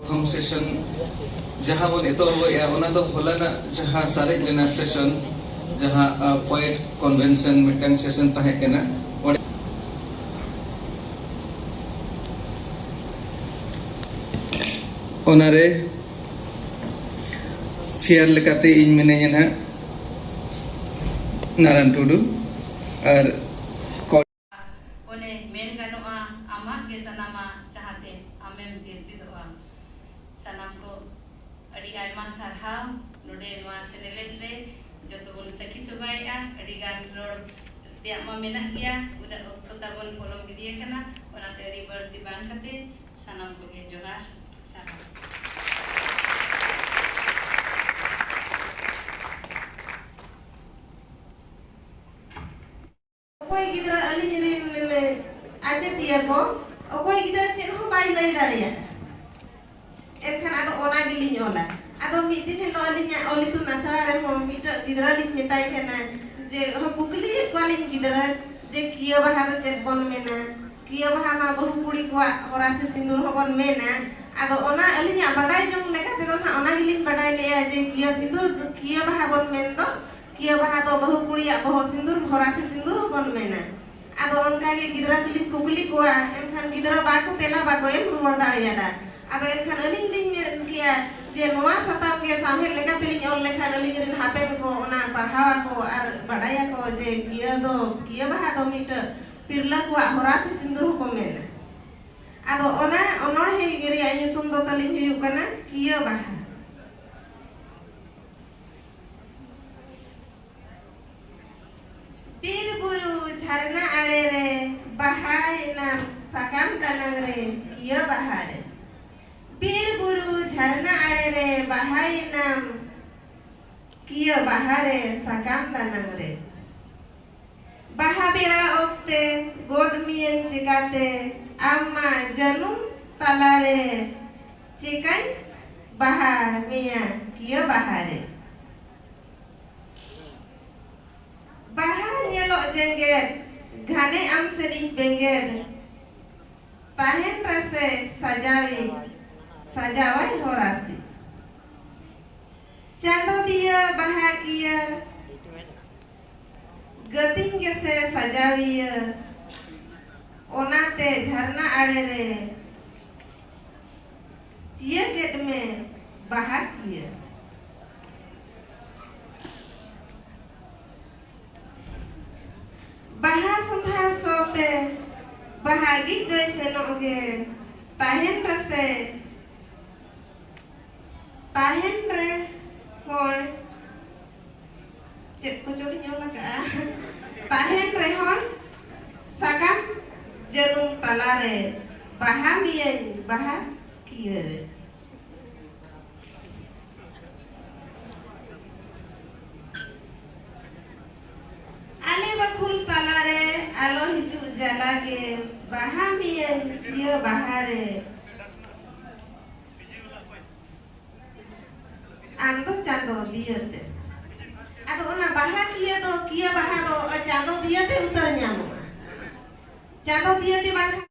प्रथम सेशन जहाँ बन एतो होलाना जहाँ सारे लेना सेशन जहाँ पोएट कन्वेंशन मिटन सेशन तहे केना ओनारे शेयर लेकाते इन मिनेया ना नारायण टुडू और ओने मेन गानोआ आमा के सनामा चाहते आमेम तिरपिदोआ सनाम को अड़ी आयमा सरहाव नोडे नोआ सेनेलेट रे जतो बन सखी सुबाइआ अड़ी गान रोड त्यामा मेना गया उदा ओक्तो ताबन पोलम गिदिए कना ओनाते अड़ी बर्ती बान कते सनाम को गे जोहार सारा कोई गिदरा अली निरिन ले आजे तिया को कोई गिदरा चेन हो बाई लई दाड़िया एनखान आदो ओना गिली ओला आदो मी दिन हेलो अली nya ओली तु नसरा रे हो मीट गिदरा लिख मेताई केना जे हो कुकली क्वाली गिदरा जे कियो बहा तो चेक बन मेना कियो बहा मा बहु कुड़ी को होरा से सिंदूर हो बन मेना आदो ओना अली nya बडाई जों लेका ते दो ना ओना गिली बडाई ले जे कियो सिंदूर कियो बहा बन मेन दो किया बहा तो बहु कुड़िया बहु सिंदूर भरा से सिंदूर बन मेना आदो उनका के गिदरा कुकली कोआ एनखान गिदरा बाको तेला बाको एम रुवर दाड़ियादा आदो एनखान अलिंग लिंग मेन किया जे नोआ सताम के सामने लेका तेलिंग ओल लेखान अलिंग रिन हापेन को ओना पढ़ावा को आर बडाया को जे किया बहा दो मिट तिरला को भरा से सिंदूर को मेना आदो ओना ओनोर हे गिरिया nyutum दो तलिंग हुयु कना किया बहा पीर बुरु झरना आड़े रे बहाय नाम सकाम तनंग रे किया बहारे पीर बुरु झरना आड़े रे बहाय नाम किया बहारे सकाम तनंग रे बहा बेड़ा ओक्ते गोद मियन चिकाते अम्मा जनुम तलारे चिकन बहा मिया किया बहारे बहा nyelo jengget घने am sedih bengged tahen rase sajawai horasi chando dia bahagia gating gese sajawiya onate झरना आड़े रे चिया गेट में bahagia बहा संधार सोते बहागी दोय से नोगे ताहेन रे होय चेक को जोड़ी ᱧᱚᱞ का ताहेन रे होय सकाम जनुम तलारे बहा मियन बहा किरे तलारे आलो हिजु जलागे बहा मियन कियो बहारे आंदो चांदो दियते आदो ओना बहा कियो बहा दो चांदो दियते उतर ᱧᱟᱢᱚᱜᱼᱟ चांदो दियते बांखा